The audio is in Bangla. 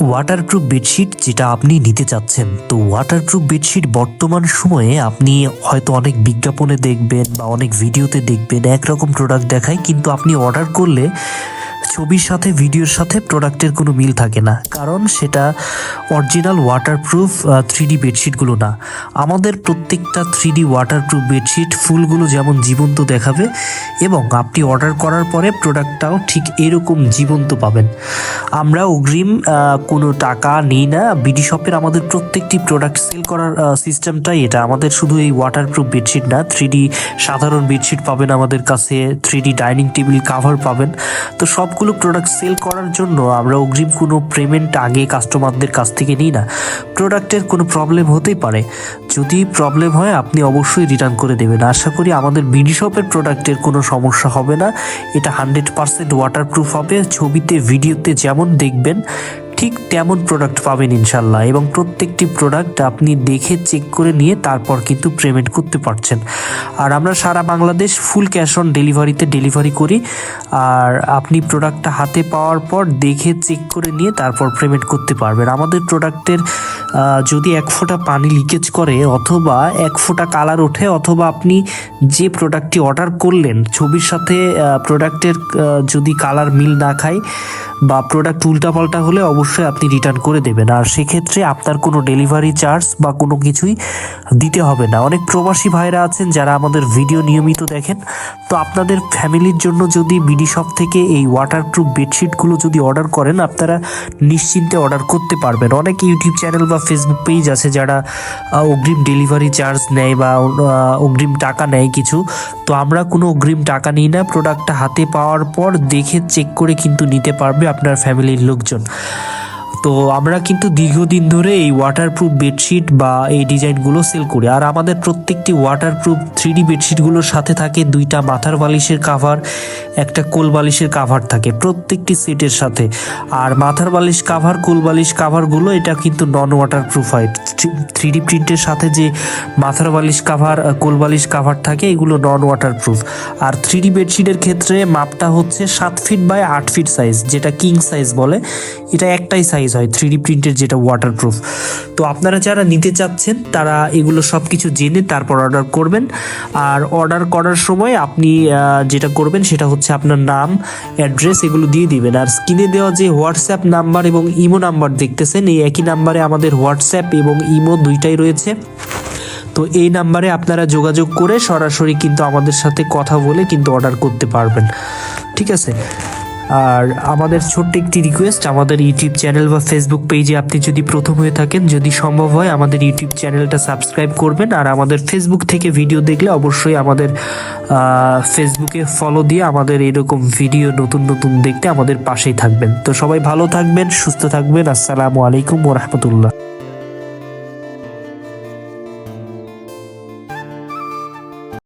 ওয়াটারপ্রুফ বেডশিট যেটা আপনি নিতে চাচ্ছেন, তো ওয়াটারপ্রুফ বেডশিট বর্তমান সময়ে আপনি হয়তো অনেক বিজ্ঞাপনে দেখবেন বা অনেক ভিডিওতে দেখবেন, একরকম প্রোডাক্ট দেখায়, কিন্তু আপনি অর্ডার করলে ছবির সাথে ভিডিওর সাথে প্রোডাক্টের কোনো মিল থাকে না, কারণ সেটা অরিজিনাল ওয়াটারপ্রুফ 3D বেডশিটগুলো না। আমাদের প্রত্যেকটা 3D ওয়াটারপ্রুফ বেডশিট ফুলগুলো যেমন জীবন্ত দেখাবে এবং আপনি অর্ডার করার পরে প্রোডাক্টটাও ঠিক এরকম জীবন্ত পাবেন। আমরা অগ্রিম কোনো টাকা নিই না। বিডি শপের আমাদের প্রত্যেকটি প্রোডাক্ট সেল করার সিস্টেমটাই এটা। আমাদের শুধু এই ওয়াটারপ্রুফ বেডশিট না, 3D সাধারণ বেডশিট পাবেন আমাদের কাছে, 3D ডাইনিং টেবিল কাভার পাবেন। তো সবগুলো প্রোডাক্ট সেল করার জন্য আমরা অগ্রিম কোনো পেমেন্ট আগে কাস্টমারদের কাছ থেকে নিই না। প্রোডাক্টের কোনো প্রবলেম হতেই পারে, যদি প্রবলেম হয় আপনি অবশ্যই রিটার্ন করে দেবেন। আশা করি আমাদের বিডি শপের প্রোডাক্টের কোনো সমস্যা হবে না। এটা 100% ওয়াটারপ্রুফ হবে। ছবিতে ভিডিওতে যেমন দেখবেন ঠিক তেমন প্রোডাক্ট পাবেন ইনশাল্লাহ, এবং প্রত্যেকটি প্রোডাক্ট আপনি দেখে চেক করে নিয়ে তারপর কিন্তু পেমেন্ট করতে পারছেন। আর আমরা সারা বাংলাদেশ ফুল ক্যাশ অন ডেলিভারিতে ডেলিভারি করি। আর আপনি প্রোডাক্টটা হাতে পাওয়ার পর দেখে চেক করে নিয়ে তারপর পেমেন্ট করতে পারবেন। আমাদের প্রোডাক্টের যদি 1 ফোঁটা পানি লিকেজ করে অথবা 1 ফোঁটা কালার ওঠে, অথবা আপনি যে প্রোডাক্টটি অর্ডার করলেন ছবির সাথে প্রোডাক্টের যদি কালার মিল না খায় বা প্রোডাক্ট উল্টাপাল্টা হলে অবশ্যই আপনি রিটার্ন করে দেবেন। আর সেক্ষেত্রে আপনার কোনো ডেলিভারি চার্জ বা কোনো কিছুই দিতে হবে না। অনেক প্রবাসী ভাইরা আছেন যারা আমাদের ভিডিও নিয়মিত দেখেন, তো আপনাদের ফ্যামিলির জন্য যদি বিডি শপ থেকে এই ওয়াটারপ্রুফ বেডশিটগুলো যদি অর্ডার করেন, আপনারা নিশ্চিন্তে অর্ডার করতে পারবেন। অনেক ইউটিউব চ্যানেল বা ফেসবুক পেজ আছে যারা অগ্রিম ডেলিভারি চার্জ নেয় বা অগ্রিম টাকা নেয় কিছু, তো আমরা কোনো অগ্রিম টাকা নিই না। প্রোডাক্টটা হাতে পাওয়ার পর দেখে চেক করে কিন্তু নিতে পারবে আপনার ফ্যামিলির লোকজন। তো আমরা কিন্তু দীর্ঘদিন ধরে এই ওয়াটারপ্রুফ বেডশিট বা এই ডিজাইনগুলো সেল করি। আর আমাদের প্রত্যেকটি ওয়াটারপ্রুফ 3D বেডশিটগুলোর সাথে থাকে 2টা মাথার বালিশের কাভার, একটা কোল বালিশের কাভার থাকে প্রত্যেকটি সেটের সাথে। আর মাথার বালিশ কাভার, কোল বালিশ কাভারগুলো এটা কিন্তু নন ওয়াটারপ্রুফ হয়। 3D প্রিন্টের সাথে যে মাথার বালিশ কাভার, কোল বালিশ কাভার থাকে, এগুলো নন ওয়াটারপ্রুফ। আর 3D বেডশিটের ক্ষেত্রে মাপটা হচ্ছে 7 ফিট বাই 8 ফিট সাইজ, যেটা কিং সাইজ বলে। এটা একটাই সাইজ হয় 3D প্রিন্টের যেটা ওয়াটারপ্রুফ। তো আপনারা যারা নিতে চাচ্ছেন তারা এগুলো সব কিছু জেনে তারপর অর্ডার করবেন। আর অর্ডার করার সময় আপনি যেটা করবেন সেটা হচ্ছে আপনার নাম, অ্যাড্রেস এগুলো দিয়ে দিবেন। আর স্ক্রিনে দেওয়া যে হোয়াটসঅ্যাপ নাম্বার এবং ইমো নাম্বার দেখতেছেন, এই একই নাম্বারে আমাদের হোয়াটসঅ্যাপ এবং ইমো দুইটাই রয়েছে। তো এই নাম্বারে আপনারা যোগাযোগ করে সরাসরি কিন্তু আমাদের সাথে কথা বলে কিন্তু অর্ডার করতে পারবেন, ঠিক আছে? আর আমাদের ছোট্ট একটি রিকোয়েস্ট, আমাদের ইউটিউব চ্যানেল বা ফেসবুক পেজে আপনি যদি প্রথম হয়ে থাকেন, যদি সম্ভব হয় আমাদের ইউটিউব চ্যানেলটা সাবস্ক্রাইব করবেন। আর আমাদের ফেসবুক থেকে ভিডিও দেখলে অবশ্যই আমাদের ফেসবুকে ফলো দিয়ে আমাদের এরকম ভিডিও নতুন নতুন দেখতে আমাদের পাশেই থাকবেন। তো সবাই ভালো থাকবেন, সুস্থ থাকবেন। আসসালামু আলাইকুম ওয়া রাহমাতুল্লাহ।